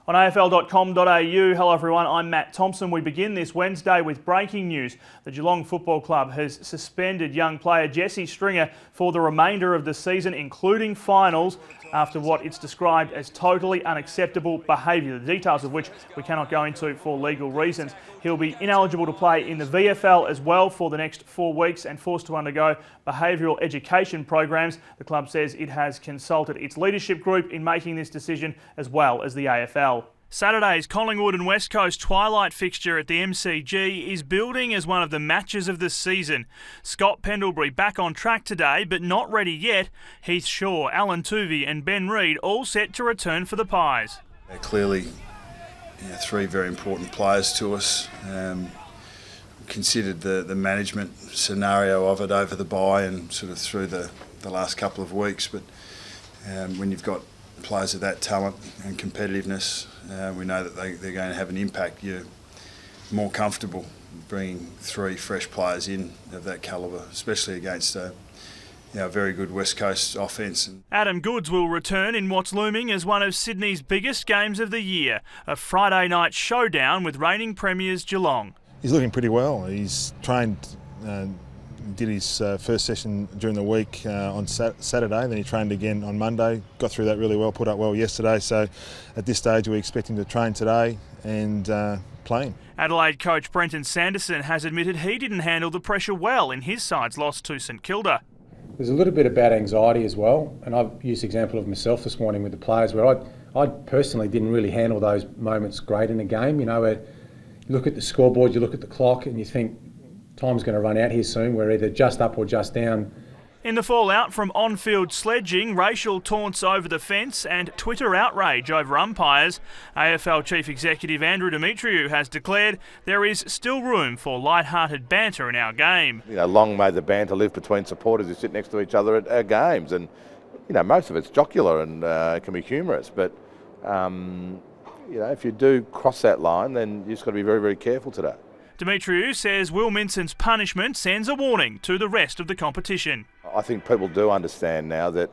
On AFL.com.au, hello everyone, I'm Matt Thompson. We begin this Wednesday with breaking news. The Geelong Football Club has suspended young player Jesse Stringer for the remainder of the season, including finals, after what it's described as totally unacceptable behaviour, the details of which we cannot go into for legal reasons. He'll be ineligible to play in the VFL as well for the next 4 weeks and forced to undergo behavioural education programs. The club says it has consulted its leadership group in making this decision, as well as the AFL. Saturday's Collingwood and West Coast twilight fixture at the MCG is building as one of the matches of the season. Scott Pendlebury back on track today, but not ready yet. Heath Shaw, Alan Tuvey and Ben Reid all set to return for the Pies. They're clearly three very important players to us. Considered the management scenario of it over the bye and sort of through the last couple of weeks, but when you've got players of that talent and competitiveness, we know that they're going to have an impact. You're more comfortable bringing three fresh players in of that calibre, especially against a very good West Coast offence. Adam Goodes will return in what's looming as one of Sydney's biggest games of the year, a Friday night showdown with reigning premiers Geelong. He's looking pretty well. He's trained, did his first session during the week on Saturday, then he trained again on Monday, got through that really well, put up well yesterday, so at this stage we expect him to train today and play him. Adelaide coach Brenton Sanderson has admitted he didn't handle the pressure well in his side's loss to St Kilda. There's a little bit about anxiety as well, and I've used the example of myself this morning with the players where I personally didn't really handle those moments great in a game, where you look at the scoreboard, you look at the clock and you think time's going to run out here soon, we're either just up or just down. In the fallout from on-field sledging, racial taunts over the fence and Twitter outrage over umpires, AFL Chief Executive Andrew Demetriou has declared there is still room for light-hearted banter in our game. Long may the banter live between supporters who sit next to each other at our games, and most of it's jocular and can be humorous, but if you do cross that line, then you've just got to be very, very careful today. Demetriou says Will Minson's punishment sends a warning to the rest of the competition. I think people do understand now that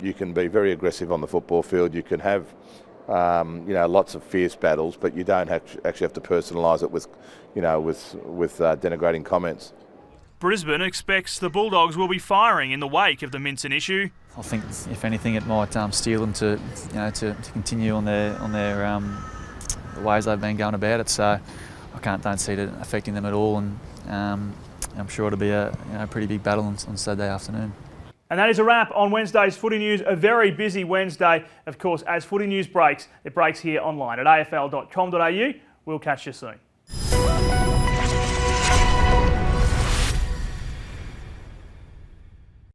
you can be very aggressive on the football field. You can have lots of fierce battles, but you don't actually have to personalise it with denigrating comments. Brisbane expects the Bulldogs will be firing in the wake of the Minson issue. I think, if anything, it might steel them to continue on their the ways they've been going about it. So I don't see it affecting them at all, and I'm sure it'll be a pretty big battle on Saturday afternoon. And that is a wrap on Wednesday's Footy News. A very busy Wednesday, of course. As Footy News breaks, it breaks here online at afl.com.au. We'll catch you soon.